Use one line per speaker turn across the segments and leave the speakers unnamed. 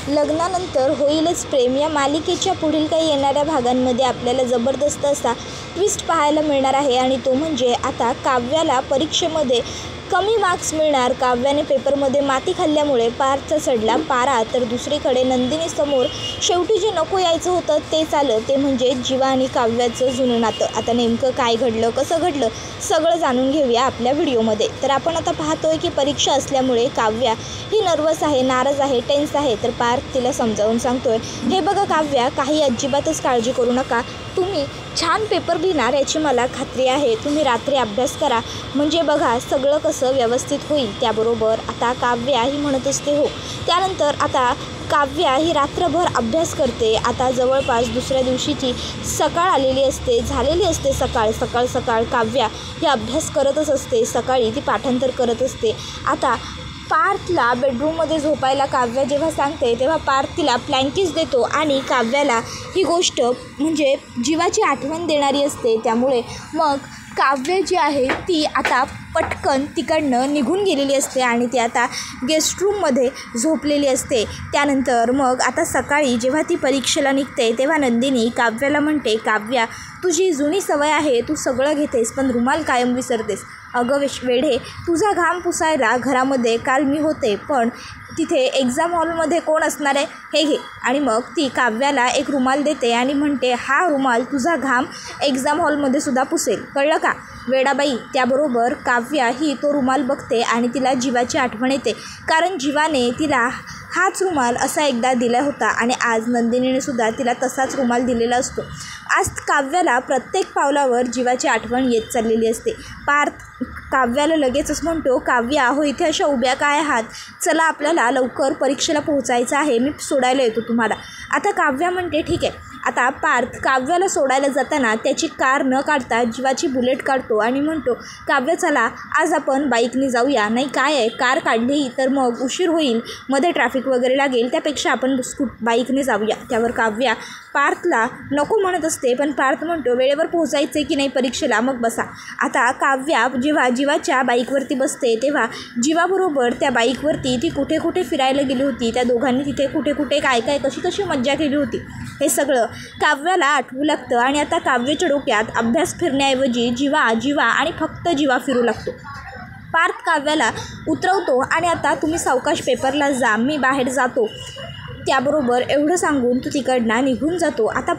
लग्नानंतर होईलच प्रेम या मालिकेच्या पुढील काही येणाऱ्या भागांमध्ये आपल्याला जबरदस्त असा ट्विस्ट पाहायला मिळणार आहे आणि तो म्हणजे आता काव्याला परीक्षेमध्ये कमी मार्क्स मिळणार. काव्याने पेपरमध्ये माती खाल्ल्यामुळे पार्थचा चढला पारा. तर दुसरीकडे नंदिनीसमोर शेवटी जे नको यायचं होतं तेच आलं, ते म्हणजे जीवा आणि काव्याचं जुनं नातं. आता नेमकं काय घडलं, कसं घडलं, सगळं जाणून घेऊया आपल्या व्हिडिओमध्ये. तर आपण आता पाहतोय की परीक्षा असल्यामुळे काव्या ही नर्वस आहे, नाराज आहे, टेन्स आहे. तर पार्थ तिला समजावून सांगतोय, हे बघा काव्या, काही अजिबातच काळजी करू नका, तुम्ही छान पेपर लिहिणार याची मला खात्री आहे. तुम्ही रात्री अभ्यास करा, म्हणजे बघा सगळं कसं व्यवस्थित होईल. त्याबरोबर आता काव्या ही म्हणत असते हो. त्यानंतर आता काव्या ही रात्रभर अभ्यास करते. आता जवळपास दुसऱ्या दिवशीची सकाळ आलेली असते, झालेली असते सकाळ काव्या ही अभ्यास करतच असते. सकाळी ती पाठांतर करत असते. आता पार्थला बेडरूममध्ये झोपायला काव्या जेव्हा सांगते तेव्हा पार्थ तिला ब्लँकेट्स देतो आणि काव्याला ही गोष्ट म्हणजे जीवाची आठवण देणारी असते. त्यामुळे मग काव्य जी आहे ती आता पटकन तिकडनं निघून गेलेली असते आणि ती आता गेस्ट रूममध्ये झोपलेली असते. त्यानंतर मग आता सकाळी जेव्हा ती परीक्षेला निघते तेव्हा नंदिनी काव्याला म्हणते, काव्या, तुझी जुनी सवय आहे, तू सगळं घेतेस पण रुमाल कायम विसरतेस. अगं वेढे, तुझा घाम पुसायला घरामध्ये काल मी होते, पण तिथे एक्झाम हॉलमध्ये कोण असणार आहे, हे घे. आणि मग ती काव्याला एक रुमाल देते आणि म्हणते, हा रुमाल तुझा घाम एक्झाम हॉलमध्ये सुद्धा पुसेल, कळलं का वेडाबाई. त्याबरोबर काव्या ही तो रुमाल बघते आणि तिला जीवाची आठवण येते, कारण जीवाने तिला हाच रुमाल असा एकदा दिला होता आणि आज नंदिनीने सुद्धा तिला तसाच रुमाल दिलेला असतो. आज काव्याला प्रत्येक पावलावर जीवाची आठवण येत चाललेली असते. पार्थ काव्याला लगेचच म्हणतो, काव्या हो, इथे अशा उभ्या काय आहात, चला आपल्याला लवकर परीक्षेला पोहोचायचं आहे, मी सोडायला येतो तुम्हाला. आता काव्या म्हणते ठीक आहे. आता पार्थ काव्याला सोडायला जाताना त्याची कार न काढता जीवाची बुलेट काढतो आणि म्हणतो, काव्य चला आज आपण बाईकने जाऊया. नाही काय आहे, कार काढली तर मग उशीर होईल, मध्ये ट्रॅफिक वगैरे लागेल, त्यापेक्षा आपण बाईकने जाऊया. त्यावर काव्या पार्थला नको म्हणत असते, पण पार्थ म्हणतो, वेळेवर पोहोचायचं आहे की नाही परीक्षेला, मग बसा. आता काव्या जेव्हा जीवाच्या बाईकवरती बसते तेव्हा जीवाबरोबर त्या बाईकवरती ती कुठे कुठे फिरायला गेली होती, त्या दोघांनी तिथे कुठे कुठे काय काय कशी कशी मज्जा केली होती, हे सगळं काव्याला आठवू लागतं. आणि आता काव्याच्या डोक्यात अभ्यास फिरण्याऐवजी जीवा आणि फक्त जीवा फिरू लागतो. पार्थ काव्याला उतरवतो आणि आता तुम्ही सावकाश पेपरला जा, मी बाहेर जातो. त्याबरोबर एवढं सांगून तो तिकडनं निघून जातो. आता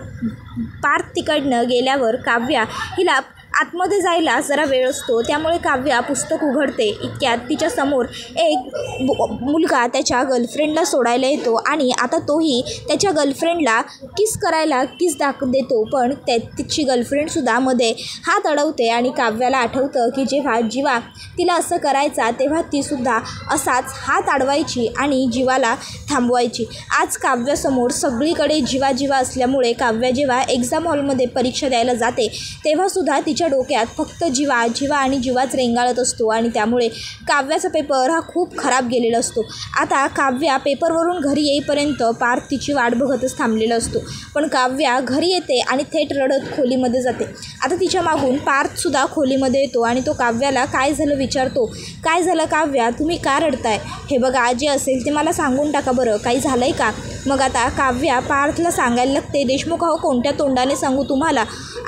पार्थ तिकडनं गेल्यावर काव्या हिला आतमध्ये जायला जरा वेळ असतो, त्यामुळे काव्या पुस्तक उघडते. इतक्यात तिच्यासमोर एक मुलगा त्याच्या गर्लफ्रेंडला सोडायला येतो आणि आता तोही त्याच्या गर्लफ्रेंडला किस करायला देतो, पण तिची गर्लफ्रेंडसुद्धा मध्ये हात अडवते आणि काव्याला आठवतं की जेव्हा जीवा तिला असं करायचा तेव्हा तीसुद्धा असाच हात अडवायची आणि जीवाला थांबवायची. आज काव्यासमोर सगळीकडे जीवा असल्यामुळे काव्या जेव्हा एक्झाम हॉलमध्ये परीक्षा द्यायला जाते तेव्हासुद्धा तिच्या डोक्यात फक्त जीवा आणि जीवाच रेंगाळत असतो आणि त्यामुळे काव्याचा पेपर हा खूप खराब गेलेला असतो. आता काव्या पेपरवरून घरी येईपर्यंत पार्थ तिची वाट बघतच थांबलेला असतो, पण काव्या घरी येते आणि थेट रडत खोलीमध्ये जाते. आता तिच्या मागून पार्थसुद्धा खोलीमध्ये येतो आणि तो काव्याला काय झालं विचारतो. काय झालं काव्या, तुम्ही का रडताय, हे बघा जे असेल ते मला सांगून टाका बरं, काही झालं आहे का. मग आता काव्या पार्थला सांगायला लागते, देशमुख अहो, कोणत्या तोंडाने सांगू तुम्हाला,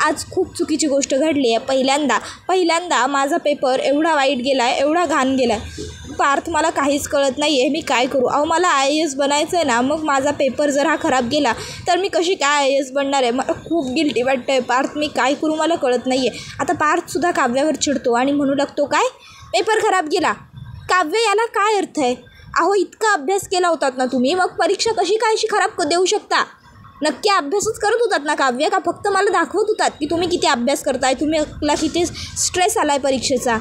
आज खूप चुकीची गोष्ट घडली आहे. पहिल्यांदा माझा पेपर एवढा वाईट गेला आहे, एवढा घाण गेला आहे पार्थ, मला काहीच कळत नाही आहे, मी काय करू. अहो मला IAS बनायचं आहे ना, मग माझा पेपर जर हा खराब गेला तर मी कशी काय IAS बनणार आहे, मला खूप गिल्टी वाटतं आहे पार्थ, मी काय करू मला कळत नाही आहे. आता पार्थसुद्धा काव्यावर चिडतो आणि म्हणू लागतो, काय पेपर खराब गेला, काव्य याला काय अर्थ आहे. अहो इतका अभ्यास केला होतात ना तुम्ही, मग परीक्षा कशी काय अशी खराब देऊ शकता. नक्की अभ्यासच करत होतात ना काव्य, का फक्त मला दाखवत होतात की तुम्ही किती अभ्यास करताय, तुम्हाला किती स्ट्रेस आला आहे परीक्षेचा.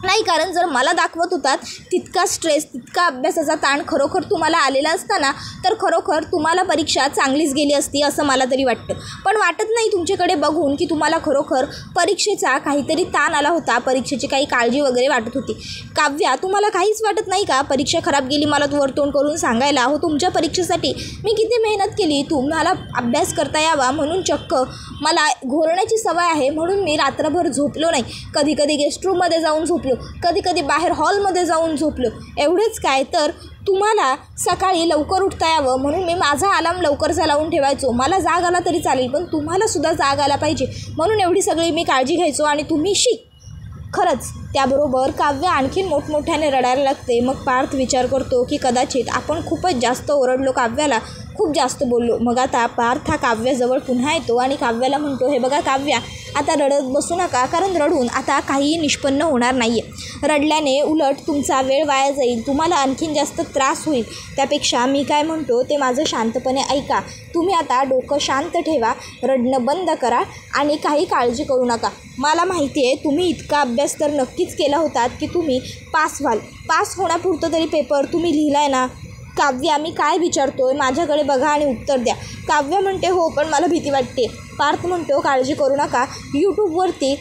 नाही, कारण जर मला दाखवत होतात तितका स्ट्रेस, तितका अभ्यासाचा ताण खरोखर तुम्हाला आलेला असताना तर खरोखर तुम्हाला परीक्षा चांगलीच गेली असती असं मला तरी वाटतं. पण वाटत नाही तुमच्याकडे बघून की तुम्हाला खरोखर परीक्षेचा काहीतरी ताण आला होता, परीक्षेची काही काळजी वगैरे वाटत होती. काव्या, तुम्हाला काहीच वाटत नाही का परीक्षा खराब गेली मला वरतोंड करून सांगायला. हो, तुमच्या परीक्षेसाठी मी किती मेहनत केली, तुम्हाला अभ्यास करता यावा म्हणून, चक्क मला घोरण्याची सवय आहे म्हणून मी रात्रभर झोपलो नाही, कधी गेस्ट रूममध्ये जाऊन झोपलो, कधी बाहेर हॉलमध्ये जाऊन झोपलो. एवढेच काय तर तुम्हाला सकाळी लवकर उठता यावं म्हणून मी माझा अलार्म लवकरचा लावून ठेवायचो. मला जाग आला तरी चालेल, पण तुम्हालासुद्धा जाग आला पाहिजे म्हणून एवढी सगळी मी काळजी घ्यायचो आणि तुम्ही खरंच. त्याबरोबर काव्य आणखीन मोठमोठ्याने रडायला लागते. मग पार्थ विचार करतो की कदाचित आपण खूपच जास्त ओरडलो, काव्याला खूप जास्त बोललो. मग आता पार्थ हा काव्याजवळ पुन्हा येतो आणि काव्याला म्हणतो, हे बघा काव्या, आता रडत बसू नका, कारण रडून आता काहीही निष्पन्न होणार नाही आहे. रडल्याने उलट तुमचा वेळ वाया जाईल, तुम्हाला आणखीन जास्त त्रास होईल. त्यापेक्षा मी काय म्हणतो ते माझं शांतपणे ऐका. तुम्ही आता डोकं शांत ठेवा, रडणं बंद करा आणि काही काळजी करू नका. मला माहिती आहे तुम्ही इतका अभ्यास तर नक्कीच केला होतात की तुम्ही पास व्हाल. पास होण्यापुरतं तरी पेपर तुम्ही लिहिला आहे ना. काव्या, मी काय विचारतोय माझ्याकडे बघा आणि उत्तर द्या. काव्या म्हणते, हो पण मला भीती वाटते. पार्थ म्हणतो, काळजी करू नका, यूट्यूबवरती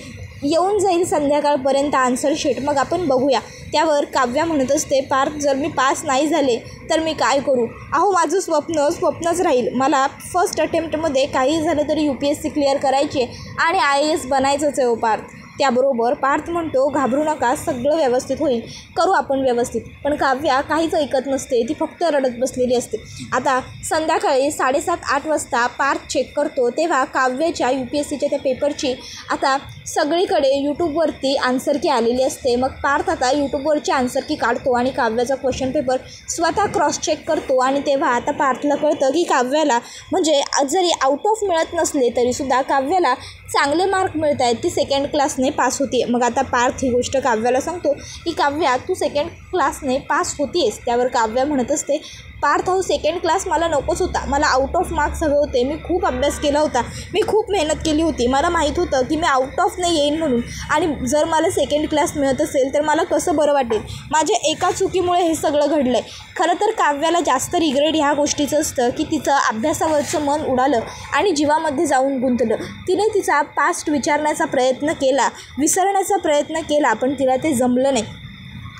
येऊन जाईल संध्याकाळपर्यंत आन्सर शीट, मग आपण बघूया. त्यावर काव्या म्हणत असते, पार्थ जर मी पास नाही झाले तर मी काय करू? अहो माझं स्वप्नच राहील. मला फर्स्ट अटेम्प्टमध्ये काही झालं तरी UPSC क्लिअर करायचे आणि IAS बनायचंच आहे हो पार्थ. त्याबरोबर पार्थ म्हणतो, घाबरू नका, सगळं व्यवस्थित होईल, करू आपण व्यवस्थित. पण काव्या काहीच ऐकत नसते, ती फक्त रडत बसलेली असते. आता संध्याकाळी 7:30-8 वाजता पार्थ चेक करतो, तेव्हा काव्याच्या UPSCच्या त्या पेपरची आता सगळीकडे यूट्यूबवरती आन्सर की आलेली असते. मग पार्थ आता यूट्यूबवरची आन्सर की काढतो आणि काव्याचा क्वेश्चन पेपर स्वतः क्रॉस चेक करतो. आणि तेव्हा आता पार्थला कळतं की काव्याला म्हणजे जरी आउट ऑफ मिळत नसले तरीसुद्धा काव्याला चांगले मार्क मिळत आहेत, ती सेकंड क्लासने पास होती. मग आता पार्थ ही गोष्ट काव्याला सांगतो की काव्या, तू सेकंड क्लासने पास होतीयस. त्यावर काव्या म्हणत असते, पार्थ हो सेकंड क्लास मला नकोच होता, मला आउट ऑफ मार्क्स हवे होते. मी खूप अभ्यास केला होता, मी खूप मेहनत केली होती, मला माहीत होतं की मी आउट ऑफ नाही येईन म्हणून, आणि जर मला सेकंड क्लास मिळत असेल तर मला कसं बरं वाटेल. माझ्या एका चुकीमुळे हे सगळं घडलं आहे. खरं तर काव्याला जास्त रिग्रेट ह्या गोष्टीचं असतं की तिचं अभ्यासावरचं मन उडालं आणि जीवामध्ये जाऊन गुंतलं. तिने तिचा पास्ट विचारण्याचा प्रयत्न केला, विसरण्याचा प्रयत्न केला, पण तिला ते जमलं नाही.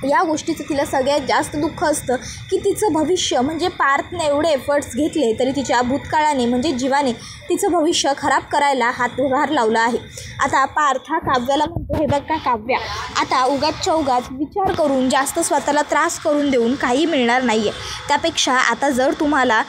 या गोष्टीचं तिला सगळ्यात जास्त दुःख असतं की तिचं भविष्य म्हणजे पार्थने एवढे एफर्ट्स घेतले तरी तिच्या भूतकाळाने म्हणजे जीवाने तिचं भविष्य खराब करायला हातभार लावला आहे. आता पार्थ हा काव्याला म्हणतो, हे बघ का काव्या, आता उगाचच्या उगाच विचार करून जास्त स्वतःला त्रास करून देऊन काही मिळणार नाही आहे. त्यापेक्षा आता जर तुम्हाला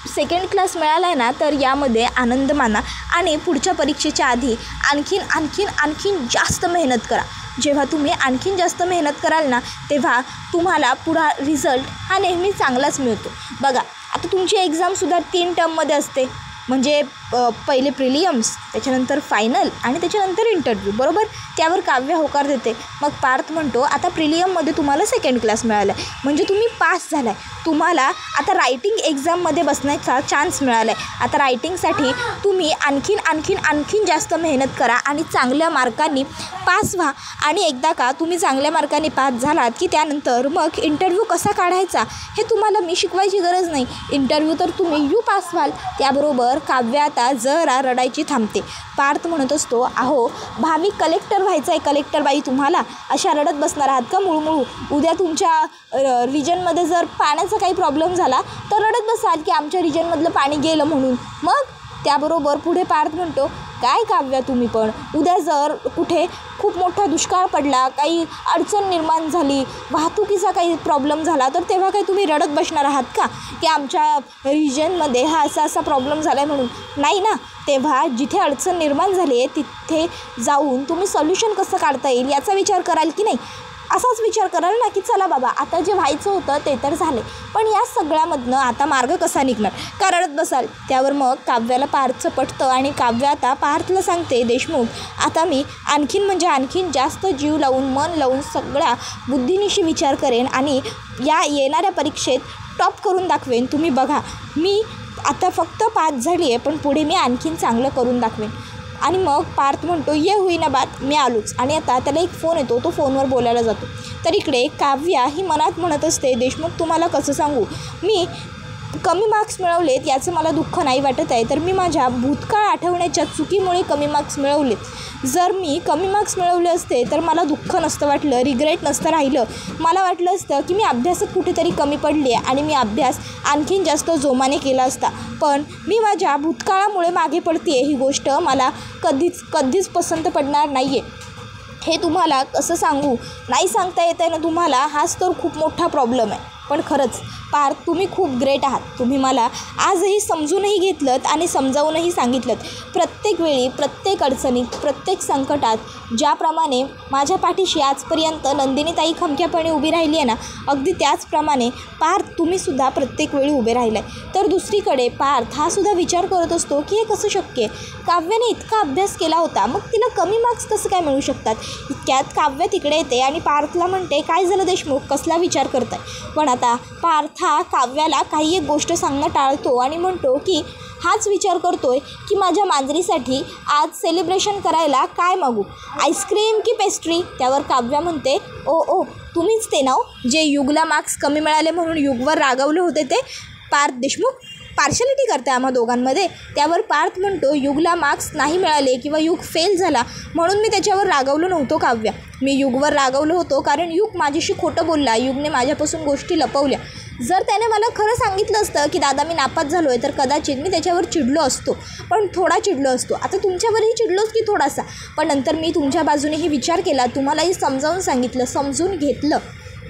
सेकंड क्लास मिळाला आहे ना, तर यामध्ये आनंद माना आणि पुढच्या परीक्षेच्या आधी आणखीन जास्त मेहनत करा. जेव्हा तुम्ही आणखीन जास्त मेहनत कराल ना, तेव्हा तुम्हाला पुढा रिझल्ट हा नेहमी चांगलाच मिळतो. बघा, आता तुमची एक्झामसुद्धा 3 टर्ममध्ये असते, म्हणजे पहिले प्रिलियम्स, त्याच्यानंतर फायनल आणि त्याच्यानंतर इंटरव्ह्यू, बरोबर. त्यावर काव्य होकार देते. मग पार्थ म्हणतो, आता प्रिलियममध्ये तुम्हाला सेकंड क्लास मिळाला आहे म्हणजे तुम्ही पास झाला आहे. तुम्हाला आता रायटिंग एक्झाममध्ये बसण्याचा चान्स मिळाला आहे. आता रायटिंगसाठी तुम्ही आणखीन जास्त मेहनत करा आणि चांगल्या मार्कांनी पास व्हा. आणि एकदा का तुम्ही चांगल्या मार्कांनी पास झालात की त्यानंतर मग इंटरव्ह्यू कसा काढायचा हे तुम्हाला मी शिकवायची गरज नाही. इंटरव्ह्यू तर तुम्ही पास व्हाल. त्याबरोबर काव्य आता जरा रडायची थांबते. पार्थ म्हणत असतो, अहो भावी कलेक्टर व्हायचं आहे, कलेक्टर बाई, तुम्हाला अशा रडत बसणार आहात का मुळमुळू? उद्या तुमच्या रिजनमध्ये जर पाण्याचा काही प्रॉब्लेम झाला तर रडत बसाल की आमच्या रिजनमधलं पाणी गेलं म्हणून. मग त्याबरोबर पुढे पार्थ म्हणतो, काय काव्या तुम्ही पण, उद्या जर कुठे खूप मोठा दुष्काळ पडला, काही अडचण निर्माण झाली, वाहतुकीचा काही प्रॉब्लेम झाला, तर तेव्हा काही तुम्ही रडत बसणार आहात का की आमच्या रिजनमध्ये हा असा प्रॉब्लेम झाला आहे म्हणून? नाही ना. तेव्हा जिथे अडचण निर्माण झाली आहे तिथे जाऊन तुम्ही सोल्युशन कसं काढता येईल याचा विचार कराल की नाही? असाच विचार कराल ना की चला बाबा, आता जे व्हायचं होतं ते तर झाले, पण या सगळ्यामधनं आता मार्ग कसा निघणार, का रडत बसाल? त्यावर मग काव्याला पार्थचं पटतं आणि काव्य आता पार्थला सांगते, देशमुख, आता मी आणखीन जास्त जीव लावून मन लावून सगळ्या बुद्धीनिशी विचार करेन आणि या येणाऱ्या परीक्षेत टॉप करून दाखवेन. तुम्ही बघा, मी आता फक्त पास झाली आहे, पण पुढे मी आणखीन चांगलं करून दाखवेन. आणि मग पार्थ म्हणतो, ये होईना बात, मी आलोच. आणि आता त्याला एक फोन येतो, तो फोनवर बोलायला जातो. तर इकडे काव्या ही मनात म्हणत असते, देशमुख तुम्हाला कसं सांगू, मी कमी मार्क्स मिळवलेत याचं मला दुःख नाही वाटत आहे, तर मी माझ्या भूतकाळ आठवण्याच्या चुकीमुळे कमी मार्क्स मिळवलेत. जर मी कमी मार्क्स मिळवले असते तर मला दुःख नसतं वाटलं, रिग्रेट नसतं राहिलं. मला वाटलं असतं की मी अभ्यासात कुठेतरी कमी पडली आहे आणि मी अभ्यास आणखीन जास्त जोमाने केला असता, पण मी माझ्या भूतकाळामुळे मागे पडते ही गोष्ट मला कधीच पसंत पडणार नाही आहे. हे तुम्हाला कसं सांगू, नाही सांगता येत आहे ना तुम्हाला, हाच तर खूप मोठा प्रॉब्लेम आहे. पण खरंच पार्थ, तुम्ही खूप ग्रेट आहात. तुम्ही मला आजही समजूनही घेतलंत आणि समजावूनही सांगितलंत. प्रत्येक वेळी, प्रत्येक अडचणीत, प्रत्येक संकटात ज्याप्रमाणे माझ्या पाठीशी आजपर्यंत नंदिनीताई खमक्यापणे उभी राहिली आहे ना, अगदी त्याचप्रमाणे पार्थ, तुम्हीसुद्धा प्रत्येक वेळी उभे राहिले. तर दुसरीकडे पार्थ हा सुद्धा विचार करत असतो की हे कसं शक्य आहे. काव्याने इतका अभ्यास केला होता, मग तिला कमी मार्क्स कसं काय मिळू शकतात. इतक्यात काव्य तिकडे येते आणि पार्थला म्हणते, काय झालं देशमुख, कसला विचार करताय. पण आता पार्थ हा काव्याला काही एक गोष्ट सांगणं टाळतो आणि म्हणतो की हाच विचार करतोय की माझ्या मांजरीसाठी आज सेलिब्रेशन करायला काय मागू, आईस्क्रीम की पेस्ट्री. त्यावर काव्या म्हणते, ओ तुम्हीच ते नाव जे युगला मार्क्स कमी मिळाले म्हणून युगवर रागवले होते ते. पार्थ देशमुख पार्शलिटी करते आम्हा दोघांमध्ये. त्यावर पार्थ म्हणतो, युगला मार्क्स नाही मिळाले किंवा युग फेल झाला म्हणून मी त्याच्यावर रागवलो नव्हतो काव्या. मी युगवर रागवलो होतो कारण युग माझ्याशी खोटं बोलला, युगने माझ्यापासून गोष्टी लपवल्या. जर त्याने मला खरं सांगितलं असतं की दादा मी नापास झालो आहे तर कदाचित मी त्याच्यावर चिडलो असतो, पण थोडा चिडलो असतो. आता तुमच्यावरही चिडलोच की थोडासा, पण नंतर मी तुमच्या बाजूनेही विचार केला, तुम्हालाही समजावून सांगितलं, समजून घेतलं.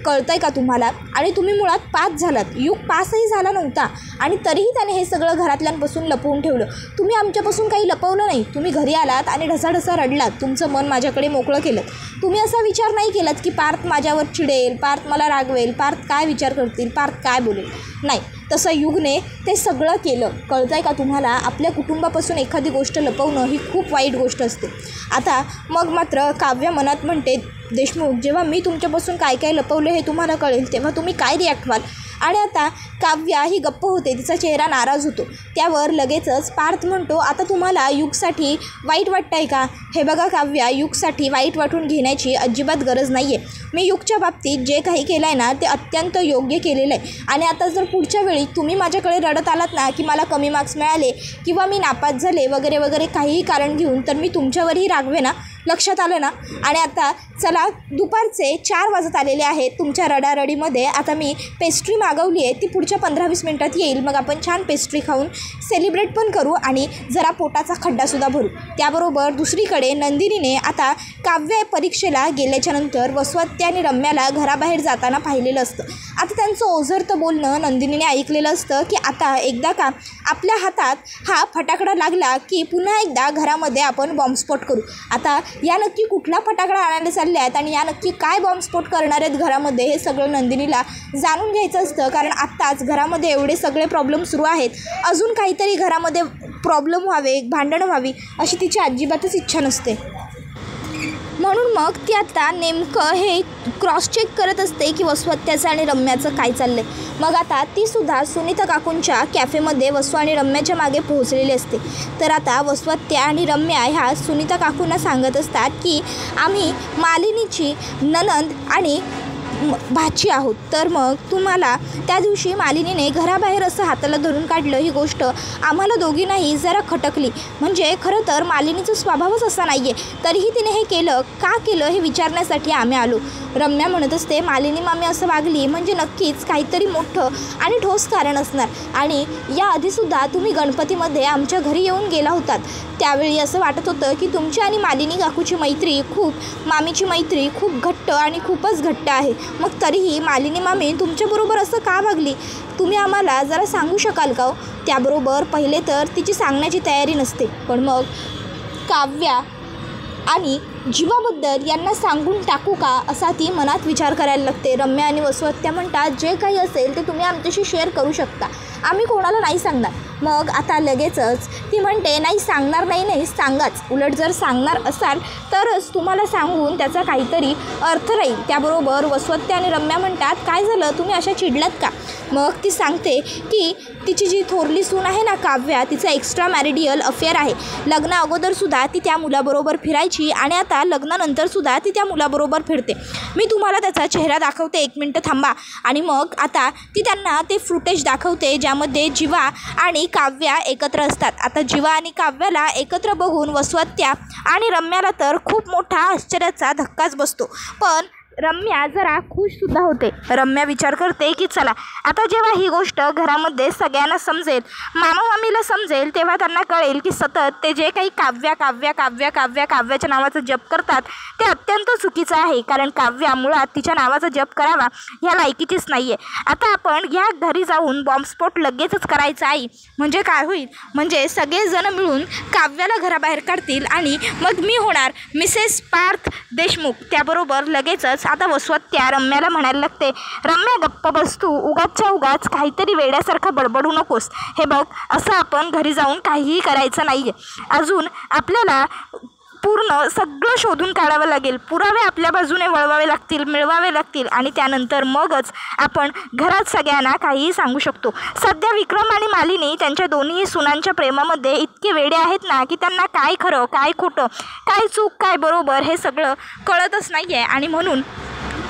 कळतं आहे का तुम्हाला. आणि तुम्ही मुळात पास झालात, युग पासही झाला नव्हता आणि तरीही त्याने हे सगळं घरातल्यांपासून लपवून ठेवलं. तुम्ही आमच्यापासून काही लपवलं नाही. तुम्ही घरी आलात आणि ढसाढसा रडलात, तुमचं मन माझ्याकडे मोकळं केलं. तुम्ही असा विचार नाही केलात की पार्थ माझ्यावर चिडेल, पार्थ मला रागवेल, पार्थ काय विचार करतील, पार्थ काय बोलेल. नाही, तसं युगने ते सगळं केलं. कळतं आहे का तुम्हाला. आपल्या कुटुंबापासून एखादी गोष्ट लपवणं ही खूप वाईट गोष्ट असते. आता मग मात्र काव्य मनात म्हणते, देशमुख जेव्हा मी तुमच्यापासून काय काय लपवलं हे तुम्हाला कळेल तेव्हा तुम्ही काय रिॲक्ट व्हाल. आणि आता काव्या ही गप्प होते, तिचा चेहरा नाराज होतो. त्यावर लगेचच पार्थ म्हणतो, आता तुम्हाला युगसाठी वाईट वाटतं आहे का. हे बघा काव्या, युगसाठी वाईट वाटून घेण्याची अजिबात गरज नाही आहे. मी युगच्या बाबतीत जे काही केलं आहे ना ते अत्यंत योग्य केलेलं आहे. आणि आता जर पुढच्या वेळी तुम्ही माझ्याकडे रडत आलात ना की मला कमी मार्क्स मिळाले किंवा मी नापास झाले वगैरे वगैरे काहीही कारण घेऊन, तर मी तुमच्यावरही रागवे ना. लक्षात आलं ना. आणि आता चला, दुपारचे 4 वाजत आलेले आहेत. तुमच्या रडारडीमध्ये आता मी पेस्ट्री मागवली आहे, ती पुढच्या 15-20 मिनटात येईल. मग आपण छान पेस्ट्री खाऊन सेलिब्रेट पण करू आणि जरा पोटाचा खड्डासुद्धा भरू. त्याबरोबर दुसरीकडे नंदिनीने आता काव्य परीक्षेला गेल्याच्यानंतर वसवत्ते आणि रम्याला घराबाहेर जाताना पाहिलेलं असतं. आता त्यांचं ओझरतं बोलणं नंदिनीने ऐकलेलं असतं की आता एकदा का आपल्या हातात हा फटाकडा लागला की पुन्हा एकदा घरामध्ये आपण बॉम्बस्फोट करू. आता या नक्की कुठला फटाकडा आणायला चालले आहेत आणि या नक्की काय बॉम्बस्फोट करणार आहेत घरामध्ये, हे सगळं नंदिनीला जाणून घ्यायचं असतं. कारण आत्ताच घरामध्ये एवढे सगळे प्रॉब्लेम सुरू आहेत, अजून काहीतरी घरामध्ये प्रॉब्लेम व्हावे, भांडणं व्हावी अशी तिची अजिबातच इच्छा नसते. म्हणून मग ती आता नेमकं हे क्रॉस चेक करत असते की वसवत्त्याचं आणि रम्याचं काय चाललं आहे. मग आता तीसुद्धा सुनीता काकूंच्या कॅफेमध्ये वसू आणि रम्याच्या मागे पोहोचलेली असते. तर आता वसवत्त्या आणि रम्या ह्या सुनीता काकूंना सांगत असतात की आम्ही मालिनीची नणंद आणि भाची आहोत. तर मग तुम्हाला त्या दिवशी मालिनीने घराबाहेर असं हाताला धरून काढलं, ही गोष्ट आम्हाला दोघींनाही जरा खटकली. म्हणजे खरं तर मालिनीचा स्वभावच असा नाही आहे, तरीही तिने हे केलं, का केलं हे विचारण्यासाठी आम्ही आलो. रम्या म्हणत असते, मालिनी मामी असं वागली म्हणजे नक्कीच काहीतरी मोठं आणि ठोस कारण असणार. आणि याआधीसुद्धा तुम्ही गणपतीमध्ये आमच्या घरी येऊन गेला होतात, त्यावेळी असं वाटत होतं की तुमची आणि मालिनी काकूची मैत्री मामीची मैत्री खूप घट्ट आणि खूपच घट्ट आहे. मग तरीही मालिनी मामी तुमच्याबरोबर असं का वागली, तुम्ही आम्हाला जरा सांगू शकाल का. त्याबरोबर पहिले तर तिची सांगण्याची तयारी नसते, पण मग काव्या आणि जीवाबद्दल यांना सांगून टाकू का असा ती मनात विचार करायला लागते. रम्या आणि वसवत्त्या म्हणतात, जे काही असेल ते तुम्ही आमच्याशी शेअर करू शकता, आम्ही कोणाला नाही सांगणार. मग आता लगेचच ती म्हणते, नाही सांगणार नाही सांगाच, उलट जर सांगणार असाल तरच तुम्हाला सांगून त्याचा काहीतरी अर्थ राहील. त्याबरोबर वसवत्त्या आणि रम्या म्हणतात, काय झालं, तुम्ही अशा चिडलात का. मग ती सांगते की तिची जी थोरली सून आहे ना काव्या, तिचं एक्स्ट्रा मॅरिडियल अफेअर आहे. लग्ना अगोदरसुद्धा ती त्या मुलाबरोबर फिरायची आणि आता लग्नानंतरसुद्धा ती त्या मुलाबरोबर फिरते. मी तुम्हाला त्याचा चेहरा दाखवते, 1 मिनटं थांबा. आणि मग आता ती त्यांना ते फुटेज दाखवते ज्यामध्ये जीवा आणि काव्या एकत्र असतात. आता जीवा आणि काव्याला एकत्र बघून वसवत्त्या आणि रम्याला तर खूप मोठा आश्चर्याचा धक्काच बसतो. पण रम्या जरा खुशसुद्धा होते. रम्या विचार करते की चला आता जेव्हा ही गोष्ट घरामध्ये सगळ्यांना समजेल, मामा मामीला समजेल, तेव्हा त्यांना कळेल की सतत ते जे काही काव्याच्या नावाचा जप करतात ते अत्यंत चुकीचं आहे. कारण काव्या मुळात तिच्या नावाचा जप करावा ह्या लायकीचीच नाही आहे. आता आपण ह्या घरी जाऊन बॉम्बस्फोट लगेचच करायचा आहे. म्हणजे काय होईल, म्हणजे सगळेजण मिळून काव्याला घराबाहेर काढतील आणि मग मी होणार मिसेस पार्थ देशमुख. त्याबरोबर लगेचच आता वसवत त्या रम्याला म्हणायला लागते, रम्या गप्प बस तू, उगाचच्या उगाच काहीतरी वेड्यासारखं बडबडू नकोस. हे बघ, असं आपण घरी जाऊन काहीही करायचं नाही आहे. अजून आपल्याला पूर्ण सगळं शोधून काढावं लागेल, पुरावे आपल्या बाजूने वळवावे लागतील, मिळवावे लागतील आणि त्यानंतर मगच आपण घरात सगळ्यांना काहीही सांगू शकतो. सध्या विक्रम आणि मालिनी त्यांच्या दोन्ही सुनांच्या प्रेमामध्ये इतके वेडे आहेत ना की त्यांना काय खरं काय खोटं, काय चूक काय बरोबर हे सगळं कळतच नाही आहे आणि म्हणून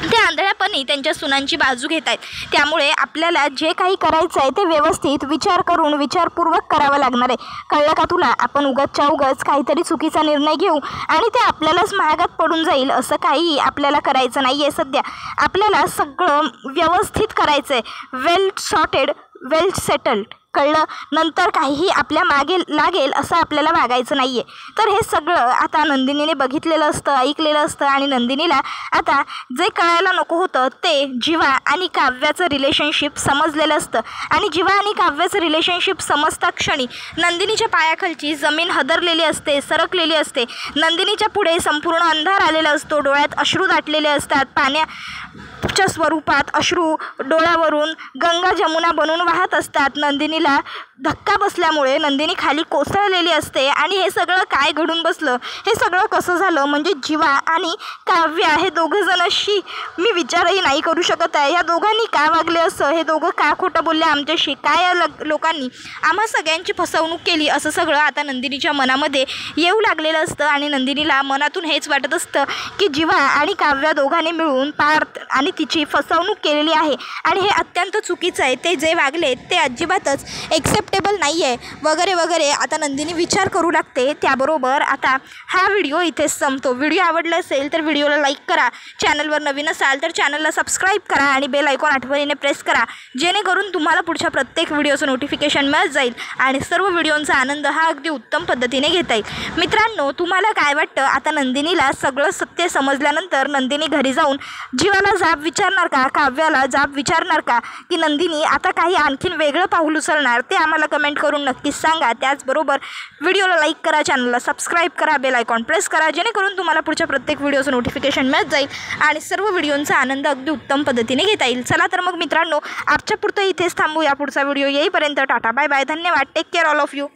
ते आंधळ्यापणी त्यांच्या सुनांची बाजू घेत आहेत. त्यामुळे आपल्याला जे काही करायचं आहे ते व्यवस्थित विचार करून विचारपूर्वक करावं लागणार आहे. कळलं का तुला? आपण उगाचच्या उगाच काहीतरी चुकीचा निर्णय घेऊ आणि ते आपल्यालाच महागात पडून जाईल असं काही आपल्याला करायचं नाही आहे. सध्या आपल्याला सगळं व्यवस्थित करायचं आहे, वेल सॉर्टेड, वेल सेटल्ड. कळलं? नंतर काहीही आपल्या मागे लागेल असं आपल्याला वागायचं नाही आहे. तर हे सगळं आता नंदिनीने बघितलेलं असतं, ऐकलेलं असतं आणि नंदिनीला आता जे कळायला नको होतं ते जीवा आणि काव्याचं रिलेशनशिप समजलेलं असतं. आणि जीवा आणि काव्याचं रिलेशनशिप समजता क्षणी नंदिनीच्या पायाखालची जमीन हदरलेली असते, सरकलेली असते. नंदिनीच्या पुढे संपूर्ण अंधार आलेला असतो, डोळ्यात अश्रू दाटलेले असतात, पाण्याच्या स्वरूपात अश्रू डोळ्यावरून गंगा जमुना बनून वाहत असतात. नंदिनीला धक्का बसल्यामुळे नंदिनी खाली कोसळलेली असते आणि हे सगळं काय घडून बसलं, हे सगळं कसं झालं, म्हणजे जीवा आणि काव्या हे दोघं जणांशी मी विचारही नाही करू शकत आहे. या दोघांनी का वागले असं, हे दोघं का खोटं बोलले आमच्याशी, काय या लोकांनी आम्हा सगळ्यांची फसवणूक केली, असं सगळं आता नंदिनीच्या मनामध्ये येऊ लागलेलं असतं. आणि नंदिनीला मनातून हेच वाटत असतं की जीवा आणि काव्या दोघांनी मिळून पार्थ आणि तिची फसवणूक केलेली आहे आणि हे अत्यंत चुकीचं आहे. ते जे वागले ते अजिबातच एक्सेप्टेबल नाही आहे वगैरे वगैरे आता नंदिनी विचार करू लागते. त्याबरोबर आता हा व्हिडिओ इथेच संपतो. व्हिडिओ आवडला असेल तर व्हिडिओला लाईक करा, चॅनलवर नवीन असाल तर चॅनलला सबस्क्राईब करा आणि बेल आयकॉन आठवणीने प्रेस करा, जेणेकरून तुम्हाला पुढच्या प्रत्येक व्हिडिओचं नोटिफिकेशन मिळत जाईल आणि सर्व व्हिडिओंचा आनंद हा अगदी उत्तम पद्धतीने घेता येईल. मित्रांनो, तुम्हाला काय वाटतं? आता नंदिनीला सगळं सत्य समजल्यानंतर नंदिनी घरी जाऊन जीवाला जाब विचारणार का, काव्याला जाब विचारणार का, की नंदिनी आता काही आणखीन वेगळं पाऊल उचलणार, ते आम्हाला कमेंट करून नक्कीच सांगा. त्याचबरोबर व्हिडिओला लाईक करा, चॅनलला सबस्क्राईब करा, बेल आयकॉन प्रेस करा, जेणेकरून तुम्हाला पुढच्या प्रत्येक व्हिडिओचं नोटिफिकेशन मिळत जाईल आणि सर्व व्हिडिओंचा आनंद अगदी उत्तम पद्धतीने घेता येईल. चला तर मग मित्रांनो, आजच्या पुरतं इथेच थांबूया. पुढचा व्हिडिओ येईपर्यंत टाटा, बाय बाय, धन्यवाद, take care all of you.